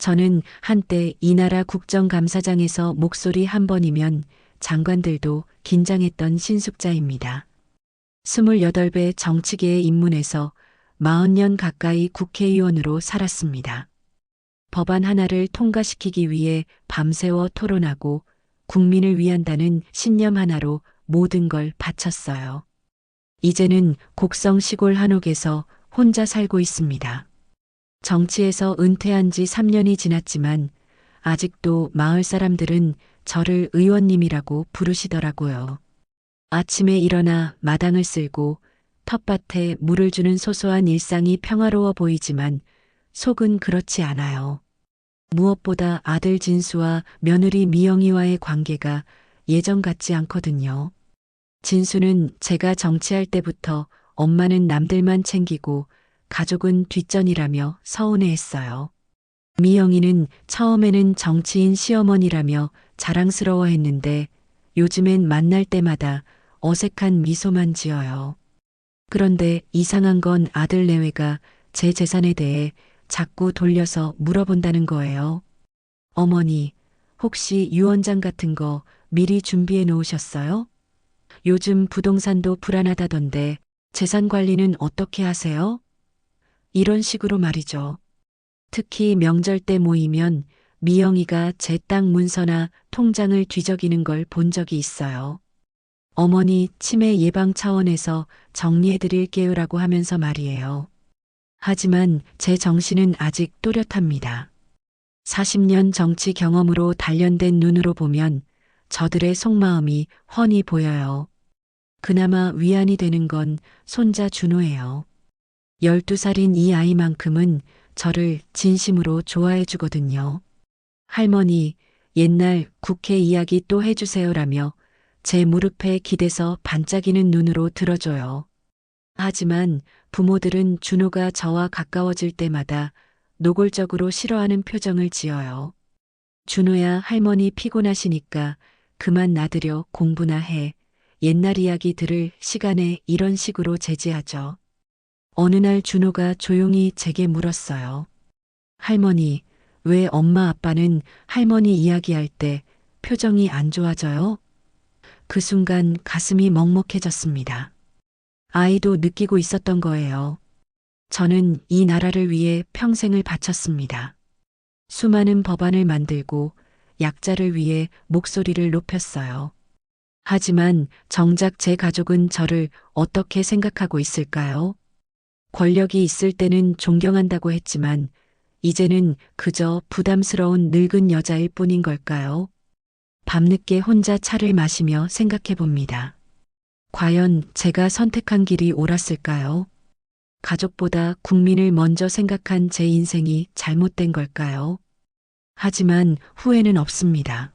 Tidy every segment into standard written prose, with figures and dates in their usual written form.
저는 한때 이 나라 국정감사장에서 목소리 한 번이면 장관들도 긴장했던 신숙자입니다. 28배 정치계에 입문해서 40년 가까이 국회의원으로 살았습니다. 법안 하나를 통과시키기 위해 밤새워 토론하고 국민을 위한다는 신념 하나로 모든 걸 바쳤어요. 이제는 곡성 시골 한옥에서 혼자 살고 있습니다. 정치에서 은퇴한 지 3년이 지났지만 아직도 마을 사람들은 저를 의원님이라고 부르시더라고요. 아침에 일어나 마당을 쓸고 텃밭에 물을 주는 소소한 일상이 평화로워 보이지만 속은 그렇지 않아요. 무엇보다 아들 진수와 며느리 미영이와의 관계가 예전 같지 않거든요. 진수는 제가 정치할 때부터 엄마는 남들만 챙기고 가족은 뒷전이라며 서운해했어요. 미영이는 처음에는 정치인 시어머니라며 자랑스러워했는데 요즘엔 만날 때마다 어색한 미소만 지어요. 그런데 이상한 건 아들 내외가 제 재산에 대해 자꾸 돌려서 물어본다는 거예요. 어머니, 혹시 유언장 같은 거 미리 준비해 놓으셨어요? 요즘 부동산도 불안하다던데 재산 관리는 어떻게 하세요? 이런 식으로 말이죠. 특히 명절 때 모이면 미영이가 제 땅 문서나 통장을 뒤적이는 걸 본 적이 있어요. 어머니 치매 예방 차원에서 정리해드릴게요라고 하면서 말이에요. 하지만 제 정신은 아직 또렷합니다. 40년 정치 경험으로 단련된 눈으로 보면 저들의 속마음이 훤히 보여요. 그나마 위안이 되는 건 손자 준호예요. 12살인 이 아이만큼은 저를 진심으로 좋아해 주거든요. 할머니, 옛날 국회 이야기 또 해주세요라며 제 무릎에 기대서 반짝이는 눈으로 들어줘요. 하지만 부모들은 준호가 저와 가까워질 때마다 노골적으로 싫어하는 표정을 지어요. 준호야, 할머니 피곤하시니까 그만 놔드려 공부나 해. 옛날 이야기 들을 시간에 이런 식으로 제지하죠. 어느 날 준호가 조용히 제게 물었어요. 할머니, 왜 엄마 아빠는 할머니 이야기할 때 표정이 안 좋아져요? 그 순간 가슴이 먹먹해졌습니다. 아이도 느끼고 있었던 거예요. 저는 이 나라를 위해 평생을 바쳤습니다. 수많은 법안을 만들고 약자를 위해 목소리를 높였어요. 하지만 정작 제 가족은 저를 어떻게 생각하고 있을까요? 권력이 있을 때는 존경한다고 했지만 이제는 그저 부담스러운 늙은 여자일 뿐인 걸까요? 밤늦게 혼자 차를 마시며 생각해 봅니다. 과연 제가 선택한 길이 옳았을까요? 가족보다 국민을 먼저 생각한 제 인생이 잘못된 걸까요? 하지만 후회는 없습니다.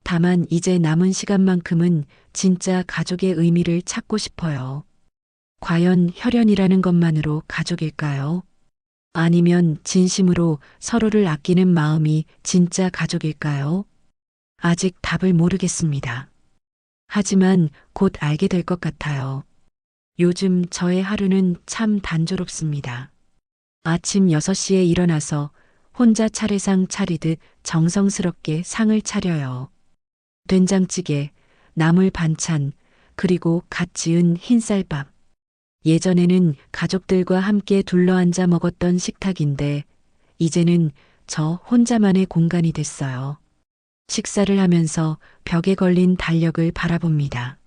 다만 이제 남은 시간만큼은 진짜 가족의 의미를 찾고 싶어요. 과연 혈연이라는 것만으로 가족일까요? 아니면 진심으로 서로를 아끼는 마음이 진짜 가족일까요? 아직 답을 모르겠습니다. 하지만 곧 알게 될 것 같아요. 요즘 저의 하루는 참 단조롭습니다. 아침 6시에 일어나서 혼자 차례상 차리듯 정성스럽게 상을 차려요. 된장찌개, 나물 반찬, 그리고 갓 지은 흰쌀밥. 예전에는 가족들과 함께 둘러앉아 먹었던 식탁인데 이제는 저 혼자만의 공간이 됐어요. 식사를 하면서 벽에 걸린 달력을 바라봅니다.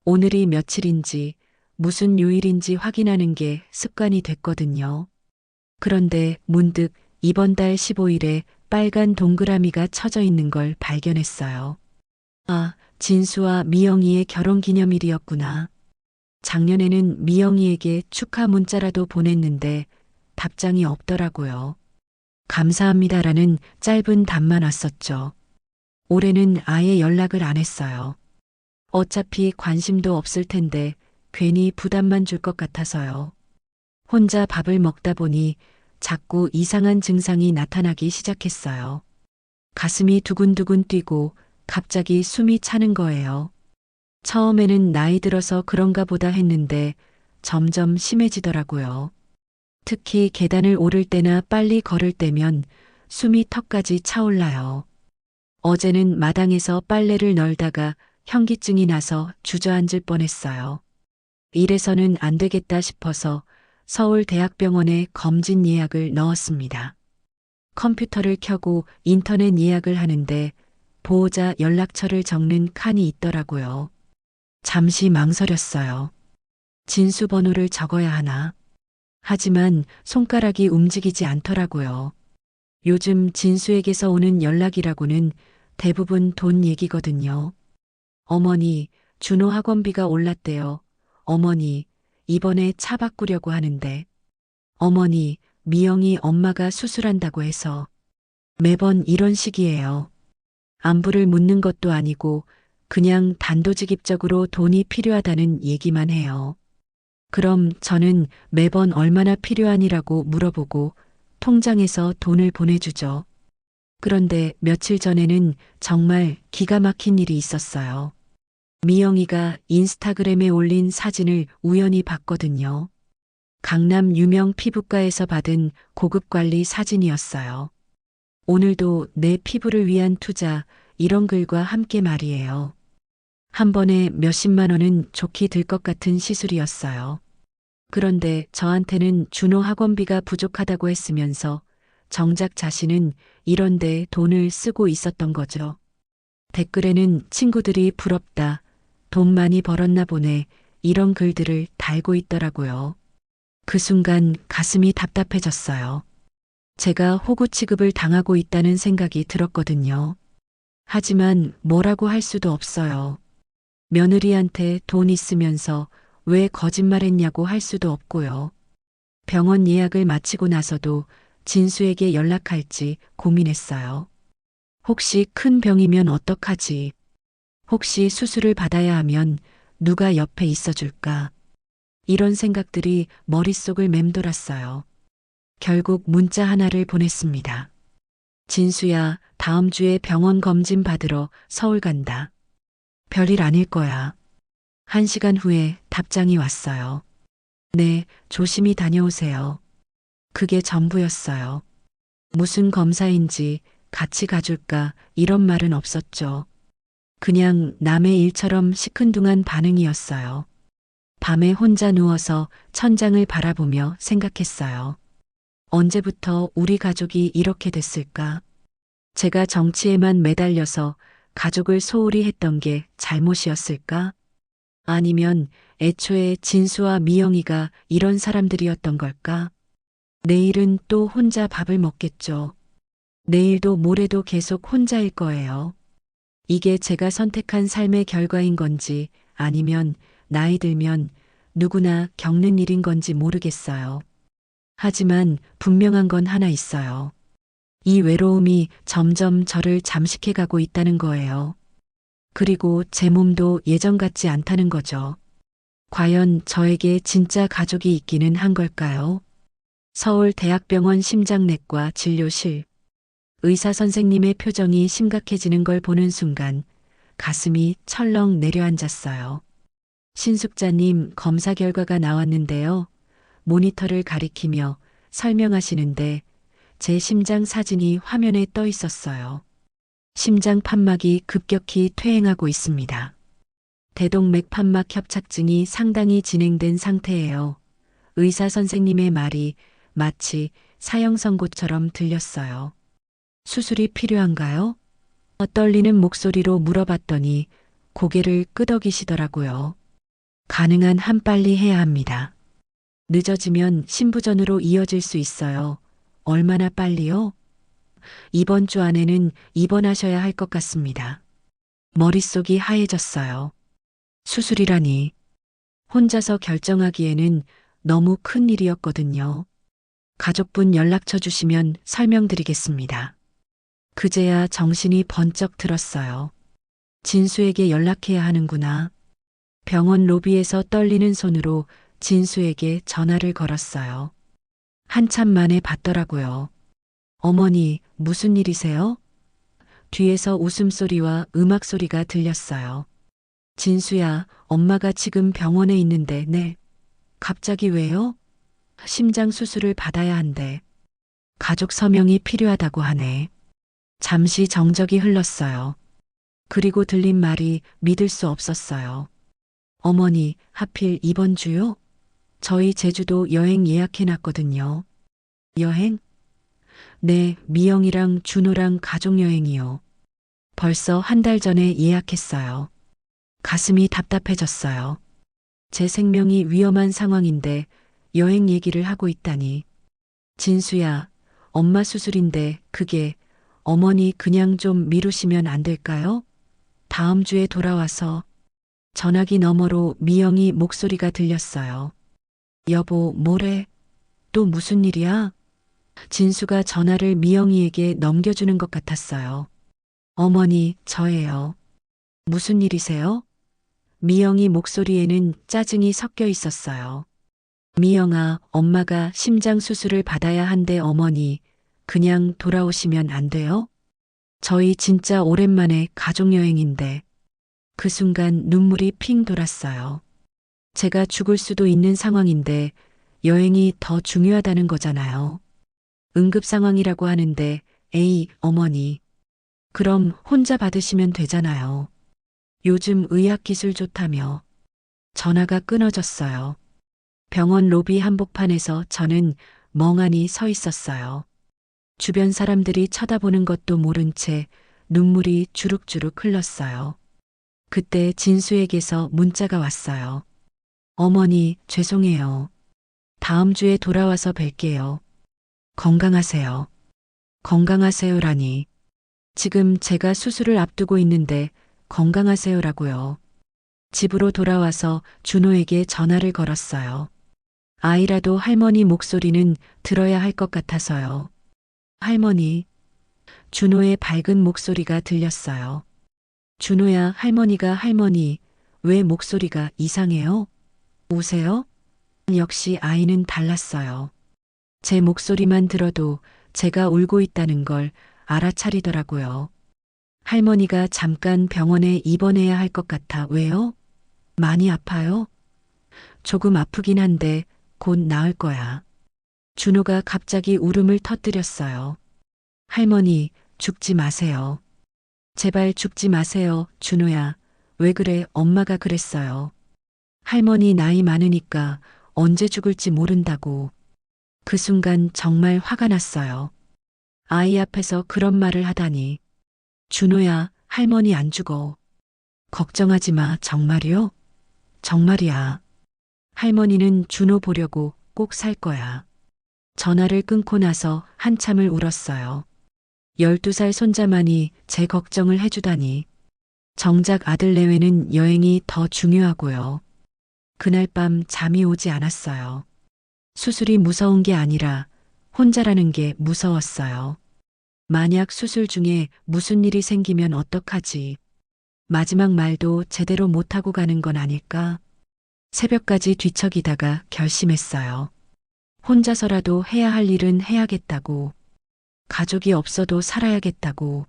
오늘이 며칠인지 무슨 요일인지 확인하는 게 습관이 됐거든요. 그런데 문득 이번 달 15일에 빨간 동그라미가 쳐져 있는 걸 발견했어요. 아, 진수와 미영이의 결혼 기념일이었구나. 작년에는 미영이에게 축하 문자라도 보냈는데 답장이 없더라고요. 감사합니다라는 짧은 답만 왔었죠. 올해는 아예 연락을 안 했어요. 어차피 관심도 없을 텐데 괜히 부담만 줄 것 같아서요. 혼자 밥을 먹다 보니 자꾸 이상한 증상이 나타나기 시작했어요. 가슴이 두근두근 뛰고 갑자기 숨이 차는 거예요. 처음에는 나이 들어서 그런가 보다 했는데 점점 심해지더라고요. 특히 계단을 오를 때나 빨리 걸을 때면 숨이 턱까지 차올라요. 어제는 마당에서 빨래를 널다가 현기증이 나서 주저앉을 뻔했어요. 이래서는 안 되겠다 싶어서 서울대학병원에 검진 예약을 넣었습니다. 컴퓨터를 켜고 인터넷 예약을 하는데 보호자 연락처를 적는 칸이 있더라고요. 잠시 망설였어요. 진수 번호를 적어야 하나? 하지만 손가락이 움직이지 않더라고요. 요즘 진수에게서 오는 연락이라고는 대부분 돈 얘기거든요. 어머니, 준호 학원비가 올랐대요. 어머니, 이번에 차 바꾸려고 하는데. 어머니, 미영이 엄마가 수술한다고 해서. 매번 이런 식이에요. 안부를 묻는 것도 아니고 그냥 단도직입적으로 돈이 필요하다는 얘기만 해요. 그럼 저는 매번 얼마나 필요하니라고 물어보고 통장에서 돈을 보내주죠. 그런데 며칠 전에는 정말 기가 막힌 일이 있었어요. 미영이가 인스타그램에 올린 사진을 우연히 봤거든요. 강남 유명 피부과에서 받은 고급 관리 사진이었어요. 오늘도 내 피부를 위한 투자, 이런 글과 함께 말이에요. 한 번에 몇십만 원은 좋게 들 것 같은 시술이었어요. 그런데 저한테는 준호 학원비가 부족하다고 했으면서 정작 자신은 이런데 돈을 쓰고 있었던 거죠. 댓글에는 친구들이 부럽다, 돈 많이 벌었나 보네, 이런 글들을 달고 있더라고요. 그 순간 가슴이 답답해졌어요. 제가 호구 취급을 당하고 있다는 생각이 들었거든요. 하지만 뭐라고 할 수도 없어요. 며느리한테 돈 있으면서 왜 거짓말했냐고 할 수도 없고요. 병원 예약을 마치고 나서도 진수에게 연락할지 고민했어요. 혹시 큰 병이면 어떡하지? 혹시 수술을 받아야 하면 누가 옆에 있어줄까? 이런 생각들이 머릿속을 맴돌았어요. 결국 문자 하나를 보냈습니다. 진수야, 다음 주에 병원 검진 받으러 서울 간다. 별일 아닐 거야. 1시간 후에 답장이 왔어요. 네, 조심히 다녀오세요. 그게 전부였어요. 무슨 검사인지 같이 가줄까 이런 말은 없었죠. 그냥 남의 일처럼 시큰둥한 반응이었어요. 밤에 혼자 누워서 천장을 바라보며 생각했어요. 언제부터 우리 가족이 이렇게 됐을까? 제가 정치에만 매달려서 가족을 소홀히 했던 게 잘못이었을까? 아니면 애초에 진수와 미영이가 이런 사람들이었던 걸까? 내일은 또 혼자 밥을 먹겠죠. 내일도 모레도 계속 혼자일 거예요. 이게 제가 선택한 삶의 결과인 건지 아니면 나이 들면 누구나 겪는 일인 건지 모르겠어요. 하지만 분명한 건 하나 있어요. 이 외로움이 점점 저를 잠식해 가고 있다는 거예요. 그리고 제 몸도 예전 같지 않다는 거죠. 과연 저에게 진짜 가족이 있기는 한 걸까요? 서울대학병원 심장내과 진료실. 의사 선생님의 표정이 심각해지는 걸 보는 순간 가슴이 철렁 내려앉았어요. 신숙자님, 검사 결과가 나왔는데요. 모니터를 가리키며 설명하시는데 제 심장 사진이 화면에 떠 있었어요. 심장 판막이 급격히 퇴행하고 있습니다. 대동맥 판막 협착증이 상당히 진행된 상태예요. 의사 선생님의 말이 마치 사형 선고처럼 들렸어요. 수술이 필요한가요? 떨리는 목소리로 물어봤더니 고개를 끄덕이시더라고요. 가능한 한 빨리 해야 합니다. 늦어지면 신부전으로 이어질 수 있어요. 얼마나 빨리요? 이번 주 안에는 입원하셔야 할 것 같습니다. 머릿속이 하얘졌어요. 수술이라니. 혼자서 결정하기에는 너무 큰 일이었거든요. 가족분 연락처 주시면 설명드리겠습니다. 그제야 정신이 번쩍 들었어요. 진수에게 연락해야 하는구나. 병원 로비에서 떨리는 손으로 진수에게 전화를 걸었어요. 한참 만에 받더라고요. 어머니, 무슨 일이세요? 뒤에서 웃음소리와 음악소리가 들렸어요. 진수야, 엄마가 지금 병원에 있는데, 네. 갑자기 왜요? 심장 수술을 받아야 한대. 가족 서명이 필요하다고 하네. 잠시 정적이 흘렀어요. 그리고 들린 말이 믿을 수 없었어요. 어머니, 하필 이번 주요? 저희 제주도 여행 예약해놨거든요. 여행? 네, 미영이랑 준호랑 가족여행이요. 벌써 한 달 전에 예약했어요. 가슴이 답답해졌어요. 제 생명이 위험한 상황인데 여행 얘기를 하고 있다니. 진수야, 엄마 수술인데 그게 어머니 그냥 좀 미루시면 안 될까요? 다음 주에 돌아와서 전화기 너머로 미영이 목소리가 들렸어요. 여보, 뭐래? 또 무슨 일이야? 진수가 전화를 미영이에게 넘겨주는 것 같았어요. 어머니, 저예요. 무슨 일이세요? 미영이 목소리에는 짜증이 섞여 있었어요. 미영아, 엄마가 심장 수술을 받아야 한대 어머니. 그냥 돌아오시면 안 돼요? 저희 진짜 오랜만에 가족여행인데. 그 순간 눈물이 핑 돌았어요. 제가 죽을 수도 있는 상황인데 여행이 더 중요하다는 거잖아요. 응급 상황이라고 하는데, 에이, 어머니. 그럼 혼자 받으시면 되잖아요. 요즘 의학기술 좋다며. 전화가 끊어졌어요. 병원 로비 한복판에서 저는 멍하니 서 있었어요. 주변 사람들이 쳐다보는 것도 모른 채 눈물이 주룩주룩 흘렀어요. 그때 진수에게서 문자가 왔어요. 어머니, 죄송해요. 다음 주에 돌아와서 뵐게요. 건강하세요. 건강하세요라니. 지금 제가 수술을 앞두고 있는데 건강하세요라고요. 집으로 돌아와서 준호에게 전화를 걸었어요. 아이라도 할머니 목소리는 들어야 할 것 같아서요. 할머니. 준호의 밝은 목소리가 들렸어요. 준호야, 할머니가 할머니, 왜 목소리가 이상해요? 우세요? 역시 아이는 달랐어요. 제 목소리만 들어도 제가 울고 있다는 걸 알아차리더라고요. 할머니가 잠깐 병원에 입원해야 할 것 같아. 왜요? 많이 아파요? 조금 아프긴 한데 곧 나을 거야. 준호가 갑자기 울음을 터뜨렸어요. 할머니, 죽지 마세요. 제발 죽지 마세요, 준호야. 왜 그래, 엄마가 그랬어요. 할머니 나이 많으니까 언제 죽을지 모른다고. 그 순간 정말 화가 났어요. 아이 앞에서 그런 말을 하다니. 준호야, 할머니 안 죽어. 걱정하지 마, 정말이요? 정말이야. 할머니는 준호 보려고 꼭 살 거야. 전화를 끊고 나서 한참을 울었어요. 12살 손자만이 제 걱정을 해주다니. 정작 아들 내외는 여행이 더 중요하고요. 그날 밤 잠이 오지 않았어요. 수술이 무서운 게 아니라 혼자라는 게 무서웠어요. 만약 수술 중에 무슨 일이 생기면 어떡하지? 마지막 말도 제대로 못하고 가는 건 아닐까? 새벽까지 뒤척이다가 결심했어요. 혼자서라도 해야 할 일은 해야겠다고. 가족이 없어도 살아야겠다고.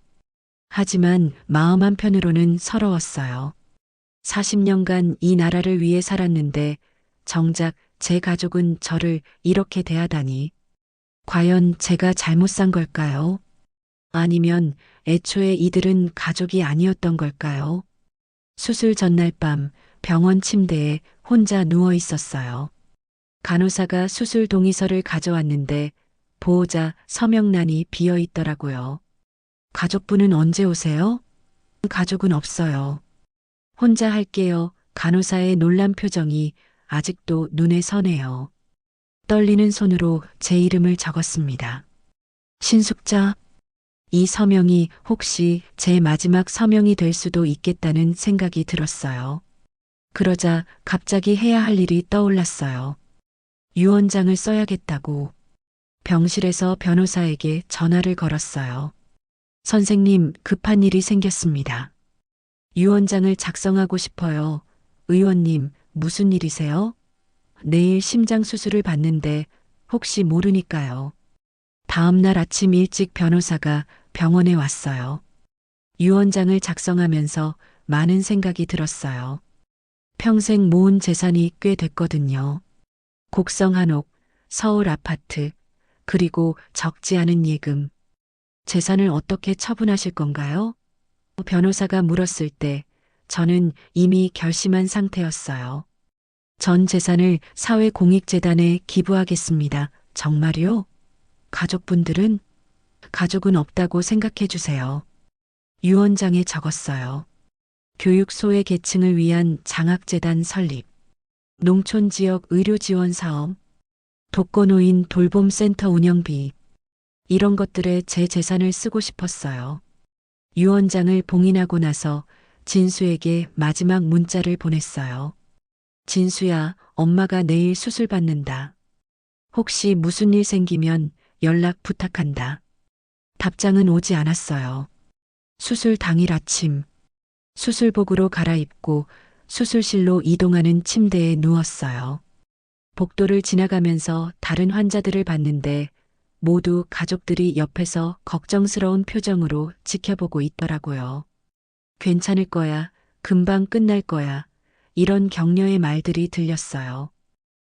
하지만 마음 한편으로는 서러웠어요. 40년간 이 나라를 위해 살았는데 정작 제 가족은 저를 이렇게 대하다니. 과연 제가 잘못 산 걸까요? 아니면 애초에 이들은 가족이 아니었던 걸까요? 수술 전날 밤 병원 침대에 혼자 누워 있었어요. 간호사가 수술 동의서를 가져왔는데 보호자 서명란이 비어 있더라고요. 가족분은 언제 오세요? 가족은 없어요. 혼자 할게요. 간호사의 놀란 표정이 아직도 눈에 선해요. 떨리는 손으로 제 이름을 적었습니다. 신숙자. 이 서명이 혹시 제 마지막 서명이 될 수도 있겠다는 생각이 들었어요. 그러자 갑자기 해야 할 일이 떠올랐어요. 유언장을 써야겠다고. 병실에서 변호사에게 전화를 걸었어요. 선생님, 급한 일이 생겼습니다. 유언장을 작성하고 싶어요. 의원님, 무슨 일이세요? 내일 심장 수술을 받는데 혹시 모르니까요. 다음 날 아침 일찍 변호사가 병원에 왔어요. 유언장을 작성하면서 많은 생각이 들었어요. 평생 모은 재산이 꽤 됐거든요. 곡성 한옥, 서울 아파트, 그리고 적지 않은 예금. 재산을 어떻게 처분하실 건가요? 변호사가 물었을 때 저는 이미 결심한 상태였어요. 전 재산을 사회공익재단에 기부하겠습니다. 정말요? 가족분들은? 가족은 없다고 생각해 주세요. 유언장에 적었어요. 교육 소외 계층을 위한 장학재단 설립, 농촌 지역 의료 지원 사업, 독거노인 돌봄센터 운영비, 이런 것들에 제 재산을 쓰고 싶었어요. 유언장을 봉인하고 나서 진수에게 마지막 문자를 보냈어요. 진수야, 엄마가 내일 수술 받는다. 혹시 무슨 일 생기면 연락 부탁한다. 답장은 오지 않았어요. 수술 당일 아침, 수술복으로 갈아입고 수술실로 이동하는 침대에 누웠어요. 복도를 지나가면서 다른 환자들을 봤는데 모두 가족들이 옆에서 걱정스러운 표정으로 지켜보고 있더라고요. 괜찮을 거야. 금방 끝날 거야. 이런 격려의 말들이 들렸어요.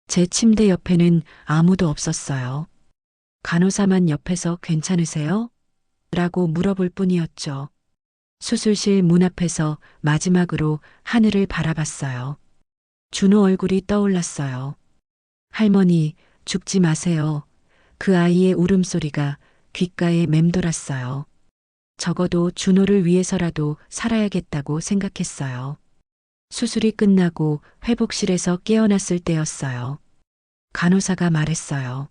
제 침대 옆에는 아무도 없었어요. 간호사만 옆에서 괜찮으세요? 라고 물어볼 뿐이었죠. 수술실 문 앞에서 마지막으로 하늘을 바라봤어요. 준호 얼굴이 떠올랐어요. 할머니, 죽지 마세요. 그 아이의 울음소리가 귓가에 맴돌았어요. 적어도 준호를 위해서라도 살아야겠다고 생각했어요. 수술이 끝나고 회복실에서 깨어났을 때였어요. 간호사가 말했어요.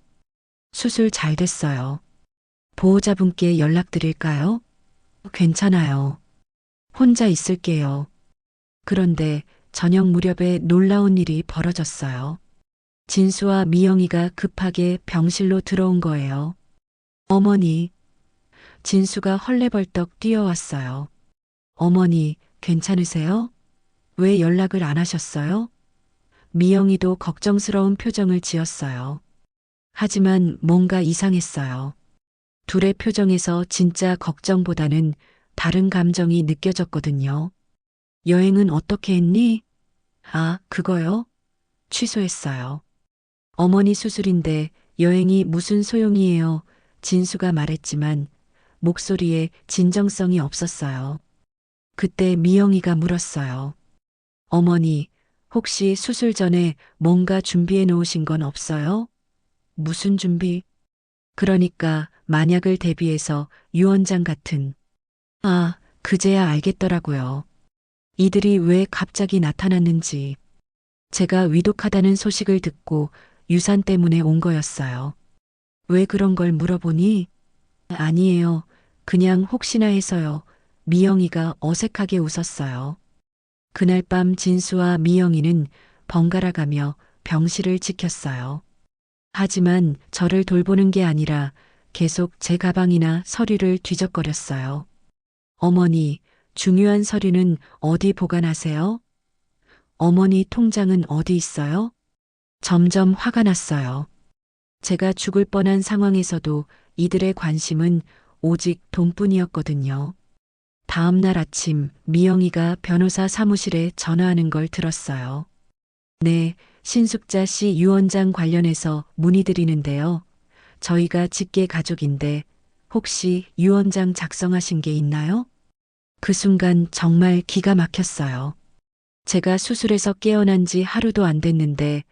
수술 잘 됐어요. 보호자분께 연락드릴까요? 괜찮아요. 혼자 있을게요. 그런데 저녁 무렵에 놀라운 일이 벌어졌어요. 진수와 미영이가 급하게 병실로 들어온 거예요. 어머니, 진수가 헐레벌떡 뛰어왔어요. 어머니, 괜찮으세요? 왜 연락을 안 하셨어요? 미영이도 걱정스러운 표정을 지었어요. 하지만 뭔가 이상했어요. 둘의 표정에서 진짜 걱정보다는 다른 감정이 느껴졌거든요. 여행은 어떻게 했니? 아, 그거요? 취소했어요. 어머니 수술인데 여행이 무슨 소용이에요. 진수가 말했지만 목소리에 진정성이 없었어요. 그때 미영이가 물었어요. 어머니, 혹시 수술 전에 뭔가 준비해 놓으신 건 없어요? 무슨 준비? 그러니까 만약을 대비해서 유언장 같은. 아, 그제야 알겠더라고요. 이들이 왜 갑자기 나타났는지. 제가 위독하다는 소식을 듣고 유산 때문에 온 거였어요. 왜 그런 걸 물어보니? 아니에요. 그냥 혹시나 해서요. 미영이가 어색하게 웃었어요. 그날 밤 진수와 미영이는 번갈아 가며 병실을 지켰어요. 하지만 저를 돌보는 게 아니라 계속 제 가방이나 서류를 뒤적거렸어요. 어머니, 중요한 서류는 어디 보관하세요? 어머니 통장은 어디 있어요? 점점 화가 났어요. 제가 죽을 뻔한 상황에서도 이들의 관심은 오직 돈뿐이었거든요. 다음 날 아침 미영이가 변호사 사무실에 전화하는 걸 들었어요. 네, 신숙자 씨 유언장 관련해서 문의드리는데요. 저희가 직계 가족인데 혹시 유언장 작성하신 게 있나요? 그 순간 정말 기가 막혔어요. 제가 수술해서 깨어난 지 하루도 안 됐는데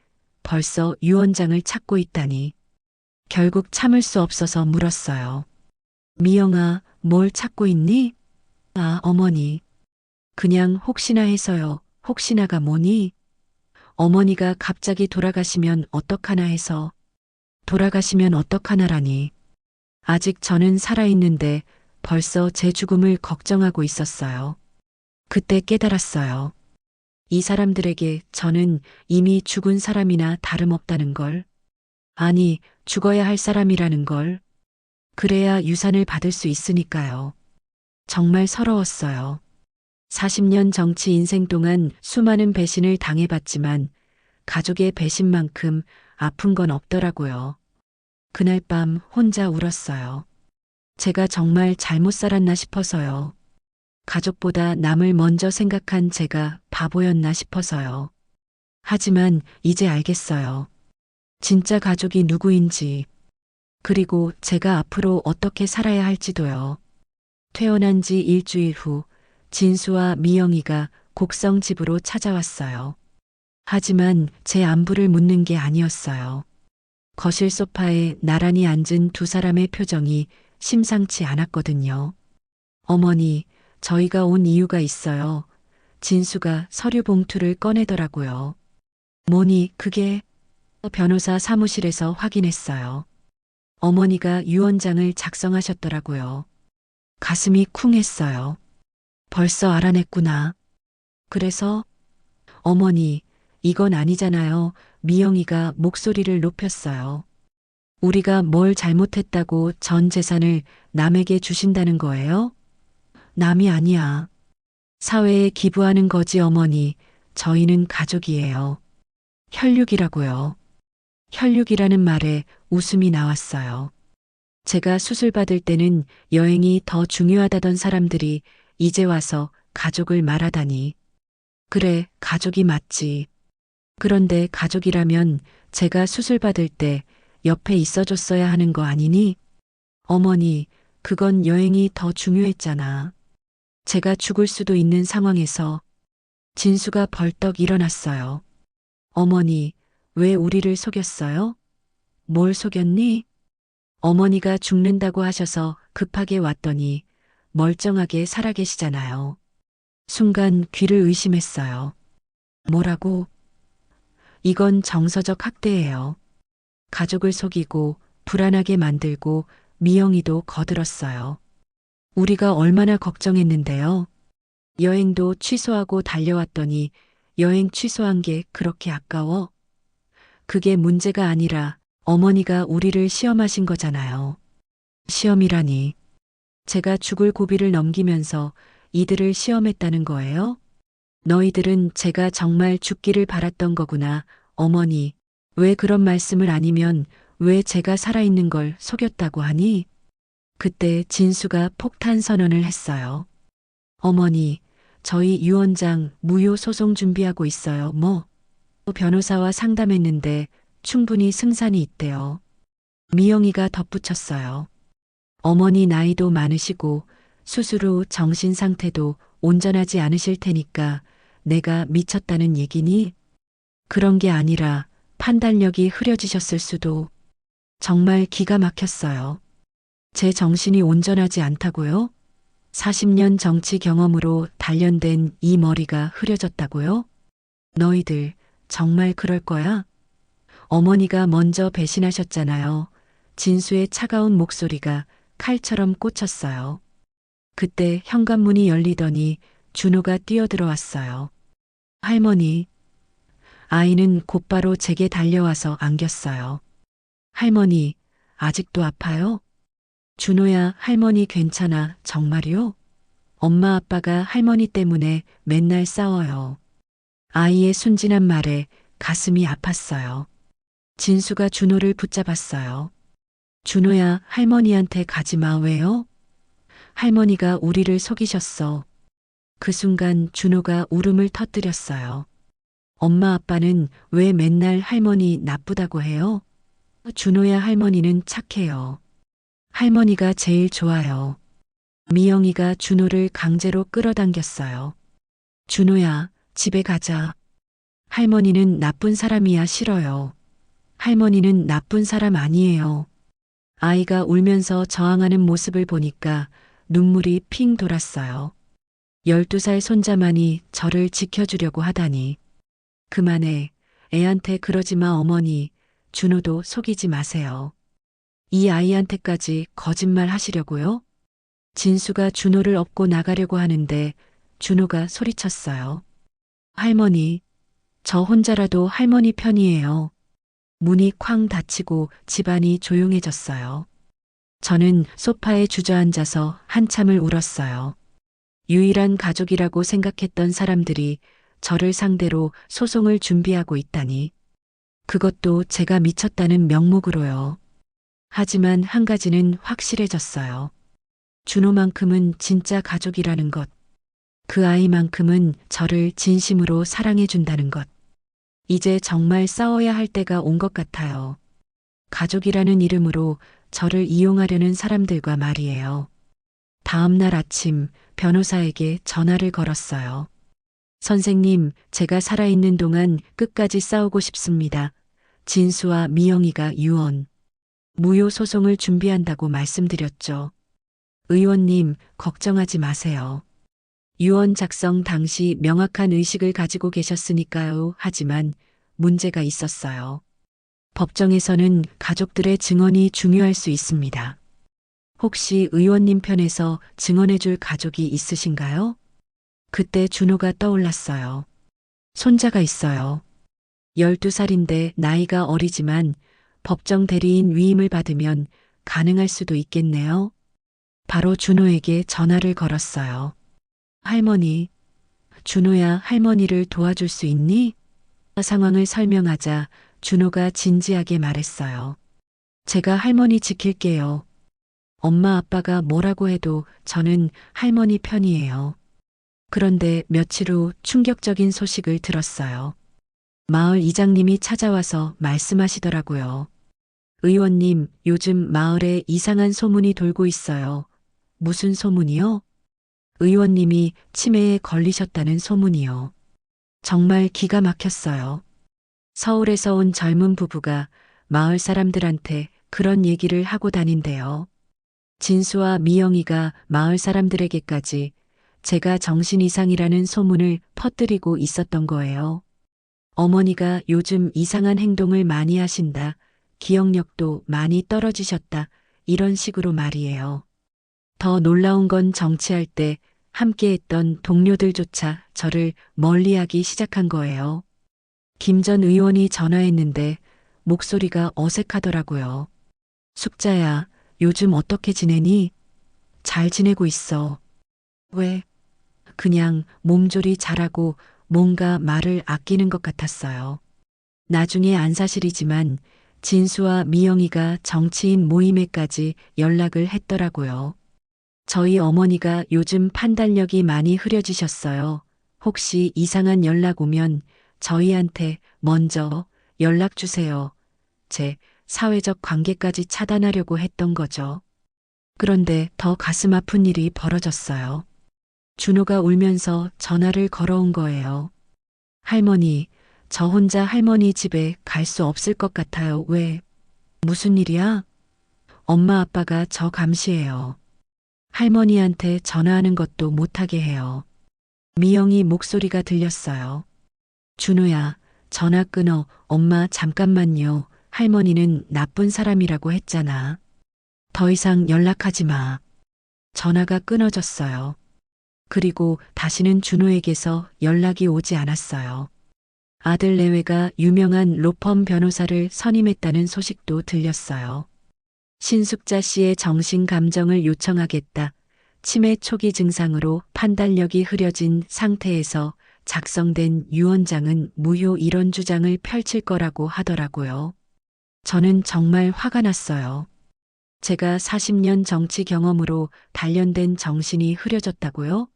벌써 유언장을 찾고 있다니. 결국 참을 수 없어서 물었어요. 미영아, 뭘 찾고 있니? 아, 어머니. 그냥 혹시나 해서요. 혹시나가 뭐니? 어머니가 갑자기 돌아가시면 어떡하나 해서. 돌아가시면 어떡하나라니. 아직 저는 살아있는데 벌써 제 죽음을 걱정하고 있었어요. 그때 깨달았어요. 이 사람들에게 저는 이미 죽은 사람이나 다름없다는 걸. 아니, 죽어야 할 사람이라는 걸. 그래야 유산을 받을 수 있으니까요. 정말 서러웠어요. 40년 정치 인생 동안 수많은 배신을 당해봤지만 가족의 배신만큼 아픈 건 없더라고요. 그날 밤 혼자 울었어요. 제가 정말 잘못 살았나 싶어서요. 가족보다 남을 먼저 생각한 제가 바보였나 싶어서요. 하지만 이제 알겠어요. 진짜 가족이 누구인지. 그리고 제가 앞으로 어떻게 살아야 할지도요. 퇴원한 지 일주일 후 진수와 미영이가 곡성 집으로 찾아왔어요. 하지만 제 안부를 묻는 게 아니었어요. 거실 소파에 나란히 앉은 두 사람의 표정이 심상치 않았거든요. 어머니, 저희가 온 이유가 있어요. 진수가 서류 봉투를 꺼내더라고요. 뭐니, 그게? 변호사 사무실에서 확인했어요. 어머니가 유언장을 작성하셨더라고요. 가슴이 쿵했어요. 벌써 알아냈구나. 그래서, 어머니, 이건 아니잖아요. 미영이가 목소리를 높였어요. 우리가 뭘 잘못했다고 전 재산을 남에게 주신다는 거예요? 남이 아니야. 사회에 기부하는 거지, 어머니. 저희는 가족이에요. 혈육이라고요. 혈육이라는 말에 웃음이 나왔어요. 제가 수술받을 때는 여행이 더 중요하다던 사람들이 이제 와서 가족을 말하다니. 그래, 가족이 맞지. 그런데 가족이라면 제가 수술받을 때 옆에 있어줬어야 하는 거 아니니? 어머니, 그건 여행이 더 중요했잖아. 제가 죽을 수도 있는 상황에서 진수가 벌떡 일어났어요. 어머니, 왜 우리를 속였어요? 뭘 속였니? 어머니가 죽는다고 하셔서 급하게 왔더니 멀쩡하게 살아계시잖아요. 순간 귀를 의심했어요. 뭐라고? 이건 정서적 학대예요. 가족을 속이고 불안하게 만들고 미영이도 거들었어요. 우리가 얼마나 걱정했는데요. 여행도 취소하고 달려왔더니 여행 취소한 게 그렇게 아까워? 그게 문제가 아니라 어머니가 우리를 시험하신 거잖아요. 시험이라니. 제가 죽을 고비를 넘기면서 이들을 시험했다는 거예요? 너희들은 제가 정말 죽기를 바랐던 거구나. 어머니, 왜 그런 말씀을 아니면 왜 제가 살아있는 걸 속였다고 하니? 그때 진수가 폭탄 선언을 했어요. 어머니, 저희 유언장 무효 소송 준비하고 있어요. 뭐? 변호사와 상담했는데 충분히 승산이 있대요. 미영이가 덧붙였어요. 어머니 나이도 많으시고 수술 후 정신 상태도 온전하지 않으실 테니까 내가 미쳤다는 얘기니? 그런 게 아니라 판단력이 흐려지셨을 수도. 정말 기가 막혔어요. 제 정신이 온전하지 않다고요? 40년 정치 경험으로 단련된 이 머리가 흐려졌다고요? 너희들 정말 그럴 거야? 어머니가 먼저 배신하셨잖아요. 진수의 차가운 목소리가 칼처럼 꽂혔어요. 그때 현관문이 열리더니 준호가 뛰어들어왔어요. 할머니. 아이는 곧바로 제게 달려와서 안겼어요. 할머니, 아직도 아파요? 준호야, 할머니 괜찮아, 정말이요? 엄마 아빠가 할머니 때문에 맨날 싸워요. 아이의 순진한 말에 가슴이 아팠어요. 진수가 준호를 붙잡았어요. 준호야, 할머니한테 가지마, 왜요? 할머니가 우리를 속이셨어. 그 순간 준호가 울음을 터뜨렸어요. 엄마 아빠는 왜 맨날 할머니 나쁘다고 해요? 준호야, 할머니는 착해요. 할머니가 제일 좋아요. 미영이가 준호를 강제로 끌어당겼어요. 준호야, 집에 가자. 할머니는 나쁜 사람이야. 싫어요. 할머니는 나쁜 사람 아니에요. 아이가 울면서 저항하는 모습을 보니까 눈물이 핑 돌았어요. 12살 손자만이 저를 지켜주려고 하다니. 그만해. 애한테 그러지 마, 어머니. 준호도 속이지 마세요. 이 아이한테까지 거짓말 하시려고요? 진수가 준호를 업고 나가려고 하는데 준호가 소리쳤어요. 할머니, 저 혼자라도 할머니 편이에요. 문이 쾅 닫히고 집안이 조용해졌어요. 저는 소파에 주저앉아서 한참을 울었어요. 유일한 가족이라고 생각했던 사람들이 저를 상대로 소송을 준비하고 있다니. 그것도 제가 미쳤다는 명목으로요. 하지만 한 가지는 확실해졌어요. 준호만큼은 진짜 가족이라는 것. 그 아이만큼은 저를 진심으로 사랑해준다는 것. 이제 정말 싸워야 할 때가 온 것 같아요. 가족이라는 이름으로 저를 이용하려는 사람들과 말이에요. 다음 날 아침 변호사에게 전화를 걸었어요. 선생님, 제가 살아있는 동안 끝까지 싸우고 싶습니다. 진수와 미영이가 유언, 무효 소송을 준비한다고 말씀드렸죠. 의원님, 걱정하지 마세요. 유언 작성 당시 명확한 의식을 가지고 계셨으니까요. 하지만 문제가 있었어요. 법정에서는 가족들의 증언이 중요할 수 있습니다. 혹시 의원님 편에서 증언해 줄 가족이 있으신가요? 그때 준호가 떠올랐어요. 손자가 있어요. 12살인데 나이가 어리지만 법정 대리인 위임을 받으면 가능할 수도 있겠네요. 바로 준호에게 전화를 걸었어요. 할머니, 준호야, 할머니를 도와줄 수 있니? 상황을 설명하자 준호가 진지하게 말했어요. 제가 할머니 지킬게요. 엄마 아빠가 뭐라고 해도 저는 할머니 편이에요. 그런데 며칠 후 충격적인 소식을 들었어요. 마을 이장님이 찾아와서 말씀하시더라고요. 의원님, 요즘 마을에 이상한 소문이 돌고 있어요. 무슨 소문이요? 의원님이 치매에 걸리셨다는 소문이요. 정말 기가 막혔어요. 서울에서 온 젊은 부부가 마을 사람들한테 그런 얘기를 하고 다닌대요. 진수와 미영이가 마을 사람들에게까지 제가 정신 이상이라는 소문을 퍼뜨리고 있었던 거예요. 어머니가 요즘 이상한 행동을 많이 하신다. 기억력도 많이 떨어지셨다. 이런 식으로 말이에요. 더 놀라운 건 정치할 때 함께했던 동료들조차 저를 멀리하기 시작한 거예요. 김 전 의원이 전화했는데 목소리가 어색하더라고요. 숙자야, 요즘 어떻게 지내니? 잘 지내고 있어. 왜? 그냥 몸조리 잘하고 뭔가 말을 아끼는 것 같았어요. 나중에 안사실이지만 진수와 미영이가 정치인 모임에까지 연락을 했더라고요. 저희 어머니가 요즘 판단력이 많이 흐려지셨어요. 혹시 이상한 연락 오면 저희한테 먼저 연락 주세요. 제 사회적 관계까지 차단하려고 했던 거죠. 그런데 더 가슴 아픈 일이 벌어졌어요. 준호가 울면서 전화를 걸어온 거예요. 할머니, 저 혼자 할머니 집에 갈 수 없을 것 같아요. 왜? 무슨 일이야? 엄마 아빠가 저 감시해요. 할머니한테 전화하는 것도 못하게 해요. 미영이 목소리가 들렸어요. 준호야, 전화 끊어. 엄마 잠깐만요. 할머니는 나쁜 사람이라고 했잖아. 더 이상 연락하지 마. 전화가 끊어졌어요. 그리고 다시는 준호에게서 연락이 오지 않았어요. 아들 내외가 유명한 로펌 변호사를 선임했다는 소식도 들렸어요. 신숙자 씨의 정신 감정을 요청하겠다. 치매 초기 증상으로 판단력이 흐려진 상태에서 작성된 유언장은 무효 이런 주장을 펼칠 거라고 하더라고요. 저는 정말 화가 났어요. 제가 40년 정치 경험으로 단련된 정신이 흐려졌다고요?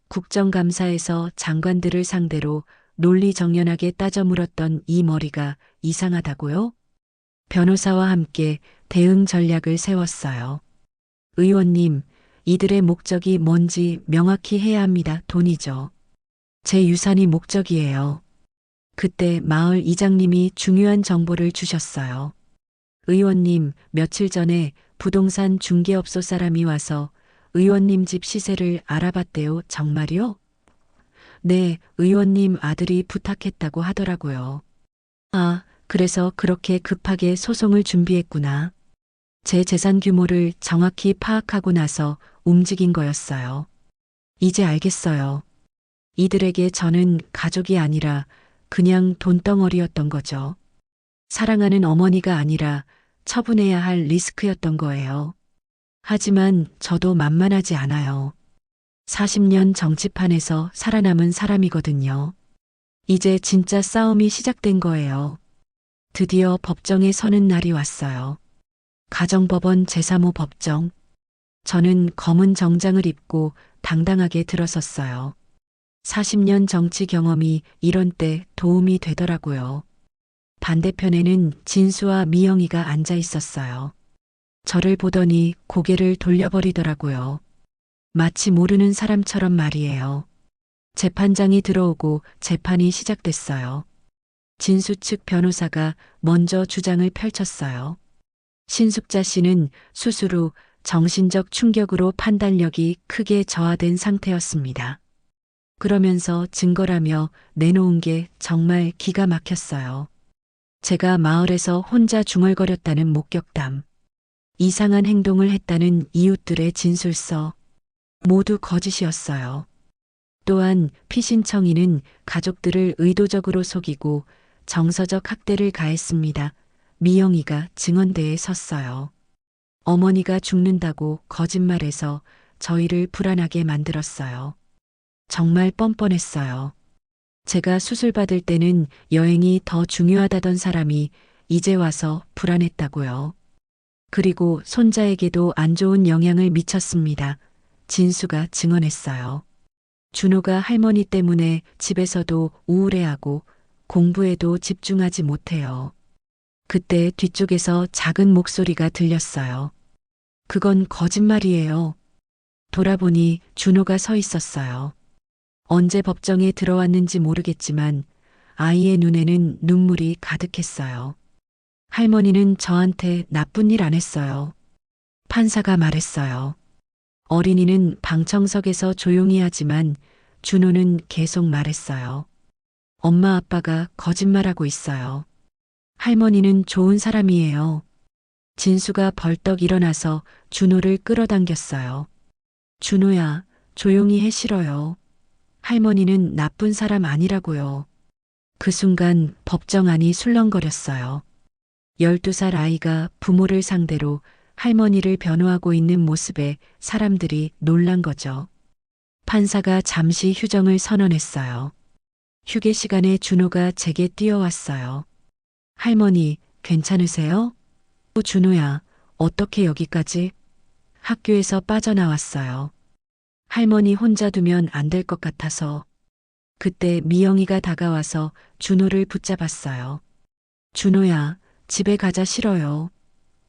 국정감사에서 장관들을 상대로 논리정연하게 따져 물었던 이 머리가 이상하다고요? 변호사와 함께 대응 전략을 세웠어요. 의원님, 이들의 목적이 뭔지 명확히 해야 합니다. 돈이죠. 제 유산이 목적이에요. 그때 마을 이장님이 중요한 정보를 주셨어요. 의원님, 며칠 전에 부동산 중개업소 사람이 와서 의원님 집 시세를 알아봤대요. 정말요? 네, 의원님 아들이 부탁했다고 하더라고요. 아, 그래서 그렇게 급하게 소송을 준비했구나. 제 재산 규모를 정확히 파악하고 나서 움직인 거였어요. 이제 알겠어요. 이들에게 저는 가족이 아니라 그냥 돈덩어리였던 거죠. 사랑하는 어머니가 아니라 처분해야 할 리스크였던 거예요. 하지만 저도 만만하지 않아요. 40년 정치판에서 살아남은 사람이거든요. 이제 진짜 싸움이 시작된 거예요. 드디어 법정에 서는 날이 왔어요. 가정법원 제3호 법정. 저는 검은 정장을 입고 당당하게 들어섰어요. 40년 정치 경험이 이런 때 도움이 되더라고요. 반대편에는 진수와 미영이가 앉아 있었어요. 저를 보더니 고개를 돌려버리더라고요. 마치 모르는 사람처럼 말이에요. 재판장이 들어오고 재판이 시작됐어요. 진수 측 변호사가 먼저 주장을 펼쳤어요. 신숙자 씨는 수술 후 정신적 충격으로 판단력이 크게 저하된 상태였습니다. 그러면서 증거라며 내놓은 게 정말 기가 막혔어요. 제가 마을에서 혼자 중얼거렸다는 목격담, 이상한 행동을 했다는 이웃들의 진술서, 모두 거짓이었어요. 또한 피신청인은 가족들을 의도적으로 속이고 정서적 학대를 가했습니다. 미영이가 증언대에 섰어요. 어머니가 죽는다고 거짓말해서 저희를 불안하게 만들었어요. 정말 뻔뻔했어요. 제가 수술 받을 때는 여행이 더 중요하다던 사람이 이제 와서 불안했다고요. 그리고 손자에게도 안 좋은 영향을 미쳤습니다. 진수가 증언했어요. 준호가 할머니 때문에 집에서도 우울해하고 공부에도 집중하지 못해요. 그때 뒤쪽에서 작은 목소리가 들렸어요. 그건 거짓말이에요. 돌아보니 준호가 서 있었어요. 언제 법정에 들어왔는지 모르겠지만 아이의 눈에는 눈물이 가득했어요. 할머니는 저한테 나쁜 일 안 했어요. 판사가 말했어요. 어린이는 방청석에서 조용히 하지만 준호는 계속 말했어요. 엄마 아빠가 거짓말하고 있어요. 할머니는 좋은 사람이에요. 진수가 벌떡 일어나서 준호를 끌어당겼어요. 준호야, 조용히 해 싫어요. 할머니는 나쁜 사람 아니라고요. 그 순간 법정 안이 술렁거렸어요. 12살 아이가 부모를 상대로 할머니를 변호하고 있는 모습에 사람들이 놀란 거죠. 판사가 잠시 휴정을 선언했어요. 휴게 시간에 준호가 제게 뛰어왔어요. 할머니, 괜찮으세요? 준호야, 어떻게 여기까지? 학교에서 빠져나왔어요. 할머니 혼자 두면 안 될 것 같아서. 그때 미영이가 다가와서 준호를 붙잡았어요. 준호야, 집에 가자 싫어요.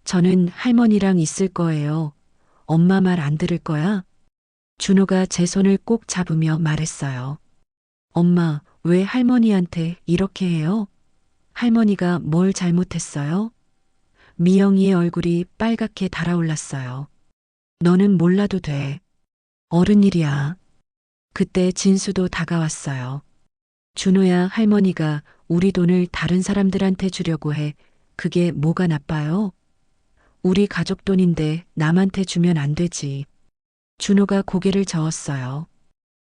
저는 할머니랑 있을 거예요. 엄마 말 안 들을 거야? 준호가 제 손을 꼭 잡으며 말했어요. 엄마, 왜 할머니한테 이렇게 해요? 할머니가 뭘 잘못했어요? 미영이의 얼굴이 빨갛게 달아올랐어요. 너는 몰라도 돼. 어른 일이야. 그때 진수도 다가왔어요. 준호야, 할머니가 우리 돈을 다른 사람들한테 주려고 해. 그게 뭐가 나빠요? 우리 가족 돈인데 남한테 주면 안 되지. 준호가 고개를 저었어요.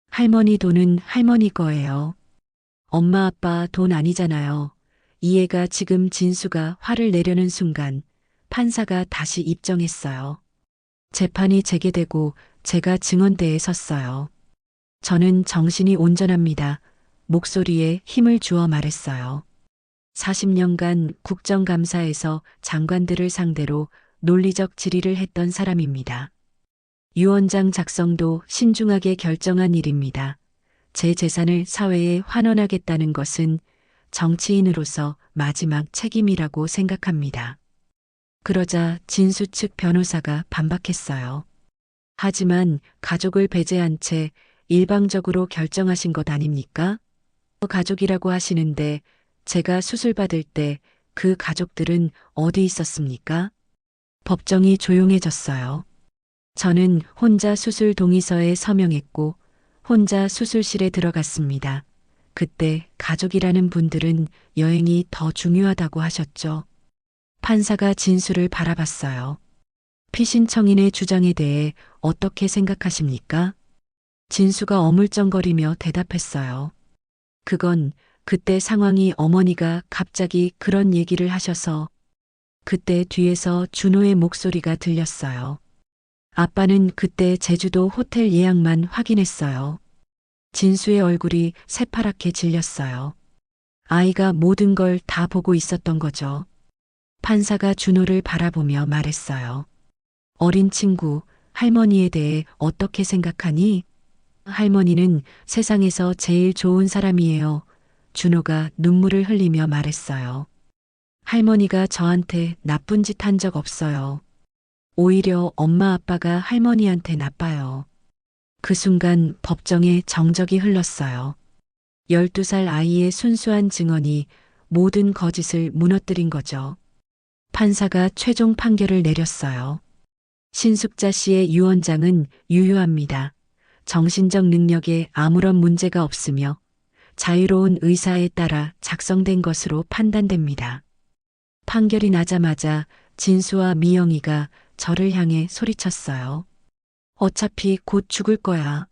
할머니 돈은 할머니 거예요. 엄마 아빠 돈 아니잖아요. 이해가 지금 진수가 화를 내려는 순간 판사가 다시 입정했어요. 재판이 재개되고 제가 증언대에 섰어요. 저는 정신이 온전합니다. 목소리에 힘을 주어 말했어요. 40년간 국정감사에서 장관들을 상대로 논리적 질의를 했던 사람입니다. 유언장 작성도 신중하게 결정한 일입니다. 제 재산을 사회에 환원하겠다는 것은 정치인으로서 마지막 책임이라고 생각합니다. 그러자 진수 측 변호사가 반박했어요. 하지만 가족을 배제한 채 일방적으로 결정하신 것 아닙니까? 가족이라고 하시는데 제가 수술받을 때 그 가족들은 어디 있었습니까? 법정이 조용해졌어요. 저는 혼자 수술 동의서에 서명했고 혼자 수술실에 들어갔습니다. 그때 가족이라는 분들은 여행이 더 중요하다고 하셨죠. 판사가 진수를 바라봤어요. 피신청인의 주장에 대해 어떻게 생각하십니까? 진수가 어물쩡거리며 대답했어요. 그건 그때 상황이 어머니가 갑자기 그런 얘기를 하셔서. 그때 뒤에서 준호의 목소리가 들렸어요. 아빠는 그때 제주도 호텔 예약만 확인했어요. 진수의 얼굴이 새파랗게 질렸어요. 아이가 모든 걸 다 보고 있었던 거죠. 판사가 준호를 바라보며 말했어요. 어린 친구, 할머니에 대해 어떻게 생각하니? 할머니는 세상에서 제일 좋은 사람이에요. 준호가 눈물을 흘리며 말했어요. 할머니가 저한테 나쁜 짓 한 적 없어요. 오히려 엄마 아빠가 할머니한테 나빠요. 그 순간 법정에 정적이 흘렀어요. 12살 아이의 순수한 증언이 모든 거짓을 무너뜨린 거죠. 판사가 최종 판결을 내렸어요. 신숙자 씨의 유언장은 유효합니다. 정신적 능력에 아무런 문제가 없으며 자유로운 의사에 따라 작성된 것으로 판단됩니다. 판결이 나자마자 진수와 미영이가 저를 향해 소리쳤어요. 어차피 곧 죽을 거야.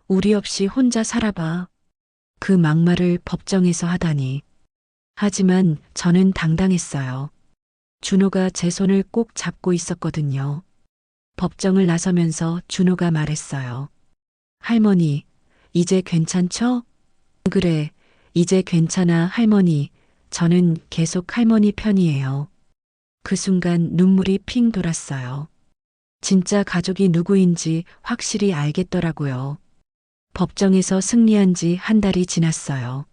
우리 없이 혼자 살아봐. 그 막말을 법정에서 하다니. 하지만 저는 당당했어요. 준호가 제 손을 꼭 잡고 있었거든요. 법정을 나서면서 준호가 말했어요. 할머니, 이제 괜찮죠? 그래, 이제 괜찮아, 할머니. 저는 계속 할머니 편이에요. 그 순간 눈물이 핑 돌았어요. 진짜 가족이 누구인지 확실히 알겠더라고요. 법정에서 승리한 지 한 달이 지났어요.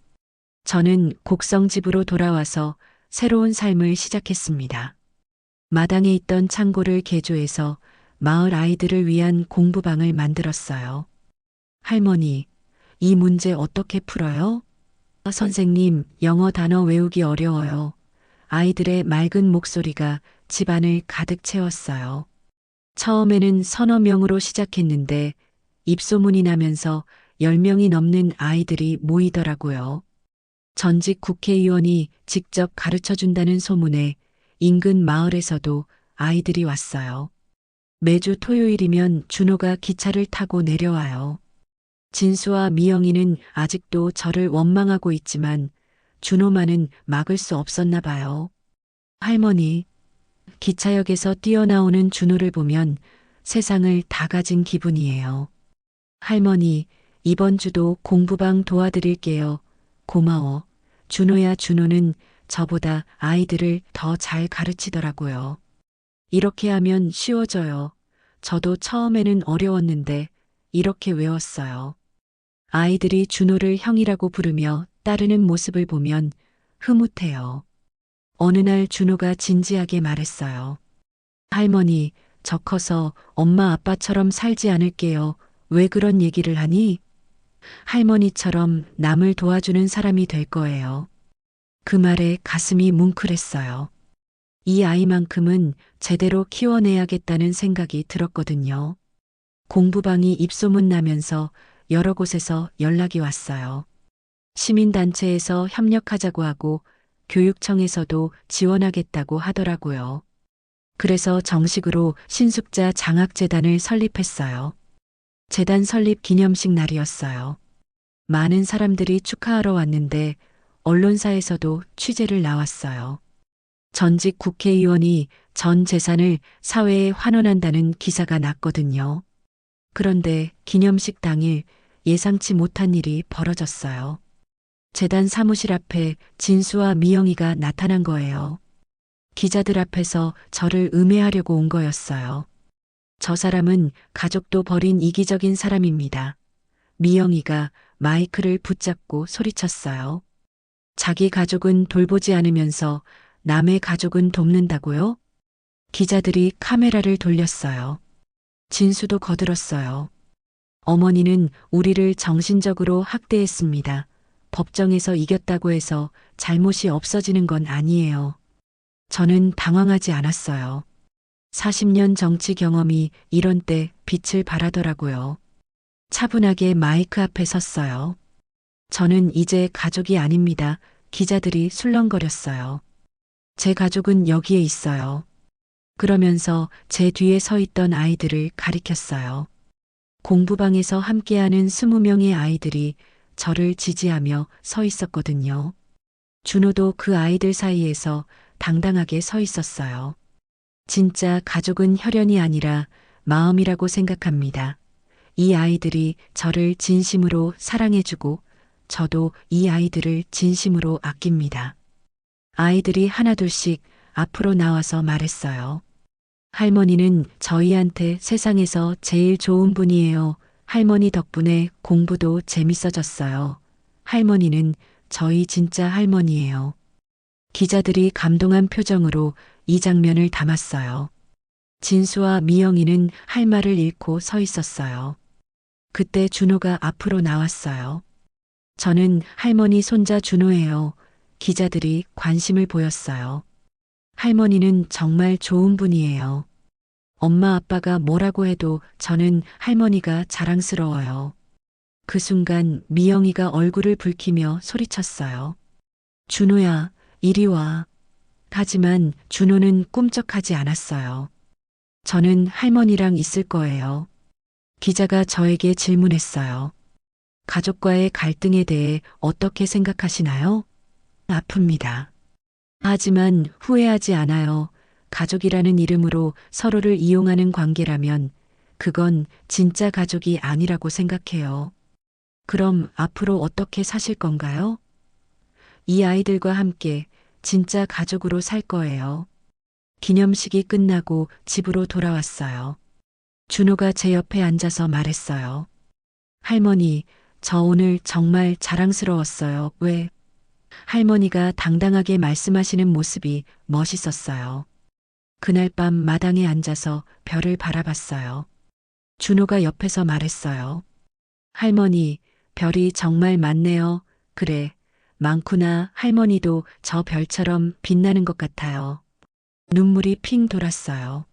저는 곡성집으로 돌아와서 새로운 삶을 시작했습니다. 마당에 있던 창고를 개조해서 마을 아이들을 위한 공부방을 만들었어요. 할머니, 이 문제 어떻게 풀어요? 선생님, 영어 단어 외우기 어려워요. 아이들의 맑은 목소리가 집안을 가득 채웠어요. 처음에는 서너 명으로 시작했는데 입소문이 나면서 10명이 넘는 아이들이 모이더라고요. 전직 국회의원이 직접 가르쳐 준다는 소문에 인근 마을에서도 아이들이 왔어요. 매주 토요일이면 준호가 기차를 타고 내려와요. 진수와 미영이는 아직도 저를 원망하고 있지만 준호만은 막을 수 없었나 봐요. 할머니, 기차역에서 뛰어나오는 준호를 보면 세상을 다 가진 기분이에요. 할머니, 이번 주도 공부방 도와드릴게요. 고마워. 준호야, 준호는 저보다 아이들을 더 잘 가르치더라고요. 이렇게 하면 쉬워져요. 저도 처음에는 어려웠는데 이렇게 외웠어요. 아이들이 준호를 형이라고 부르며 따르는 모습을 보면 흐뭇해요. 어느 날 준호가 진지하게 말했어요. 할머니, 저 커서 엄마 아빠처럼 살지 않을게요. 왜 그런 얘기를 하니? 할머니처럼 남을 도와주는 사람이 될 거예요. 그 말에 가슴이 뭉클했어요. 이 아이만큼은 제대로 키워내야겠다는 생각이 들었거든요. 공부방이 입소문 나면서 여러 곳에서 연락이 왔어요. 시민단체에서 협력하자고 하고 교육청에서도 지원하겠다고 하더라고요. 그래서 정식으로 신숙자 장학재단을 설립했어요. 재단 설립 기념식 날이었어요. 많은 사람들이 축하하러 왔는데 언론사에서도 취재를 나왔어요. 전직 국회의원이 전 재산을 사회에 환원한다는 기사가 났거든요. 그런데 기념식 당일 예상치 못한 일이 벌어졌어요. 재단 사무실 앞에 진수와 미영이가 나타난 거예요. 기자들 앞에서 저를 음해하려고 온 거였어요. 저 사람은 가족도 버린 이기적인 사람입니다. 미영이가 마이크를 붙잡고 소리쳤어요. 자기 가족은 돌보지 않으면서 남의 가족은 돕는다고요? 기자들이 카메라를 돌렸어요. 진수도 거들었어요. 어머니는 우리를 정신적으로 학대했습니다. 법정에서 이겼다고 해서 잘못이 없어지는 건 아니에요. 저는 당황하지 않았어요. 40년 정치 경험이 이런 때 빛을 발하더라고요. 차분하게 마이크 앞에 섰어요. 저는 이제 가족이 아닙니다. 기자들이 술렁거렸어요. 제 가족은 여기에 있어요. 그러면서 제 뒤에 서 있던 아이들을 가리켰어요. 공부방에서 함께하는 20명의 아이들이 저를 지지하며 서 있었거든요. 준호도 그 아이들 사이에서 당당하게 서 있었어요. 진짜 가족은 혈연이 아니라 마음이라고 생각합니다. 이 아이들이 저를 진심으로 사랑해주고 저도 이 아이들을 진심으로 아낍니다. 아이들이 하나둘씩 앞으로 나와서 말했어요. 할머니는 저희한테 세상에서 제일 좋은 분이에요. 할머니 덕분에 공부도 재밌어졌어요. 할머니는 저희 진짜 할머니예요. 기자들이 감동한 표정으로 이 장면을 담았어요. 진수와 미영이는 할 말을 잃고 서 있었어요. 그때 준호가 앞으로 나왔어요. 저는 할머니 손자 준호예요. 기자들이 관심을 보였어요. 할머니는 정말 좋은 분이에요. 엄마 아빠가 뭐라고 해도 저는 할머니가 자랑스러워요. 그 순간 미영이가 얼굴을 붉히며 소리쳤어요. 준호야, 이리 와. 하지만 준호는 꿈쩍하지 않았어요. 저는 할머니랑 있을 거예요. 기자가 저에게 질문했어요. 가족과의 갈등에 대해 어떻게 생각하시나요? 아픕니다. 하지만 후회하지 않아요. 가족이라는 이름으로 서로를 이용하는 관계라면 그건 진짜 가족이 아니라고 생각해요. 그럼 앞으로 어떻게 사실 건가요? 이 아이들과 함께 진짜 가족으로 살 거예요. 기념식이 끝나고 집으로 돌아왔어요. 준호가 제 옆에 앉아서 말했어요. 할머니, 저 오늘 정말 자랑스러웠어요. 왜? 할머니가 당당하게 말씀하시는 모습이 멋있었어요. 그날 밤 마당에 앉아서 별을 바라봤어요. 준호가 옆에서 말했어요. 할머니, 별이 정말 많네요. 그래, 많구나. 할머니도 저 별처럼 빛나는 것 같아요. 눈물이 핑 돌았어요.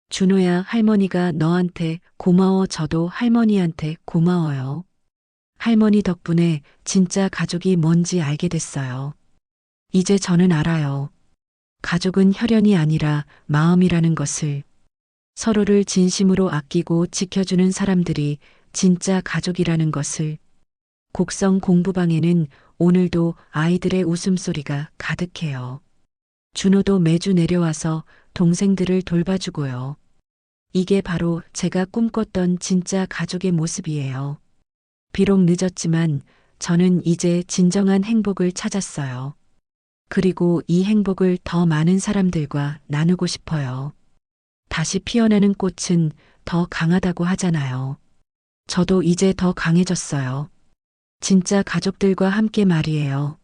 준호야, 할머니가 너한테 고마워. 저도 할머니한테 고마워요. 할머니 덕분에 진짜 가족이 뭔지 알게 됐어요. 이제 저는 알아요. 가족은 혈연이 아니라 마음이라는 것을. 서로를 진심으로 아끼고 지켜주는 사람들이 진짜 가족이라는 것을. 곡성 공부방에는 오늘도 아이들의 웃음소리가 가득해요. 준호도 매주 내려와서 동생들을 돌봐주고요. 이게 바로 제가 꿈꿨던 진짜 가족의 모습이에요. 비록 늦었지만 저는 이제 진정한 행복을 찾았어요. 그리고 이 행복을 더 많은 사람들과 나누고 싶어요. 다시 피어나는 꽃은 더 강하다고 하잖아요. 저도 이제 더 강해졌어요. 진짜 가족들과 함께 말이에요.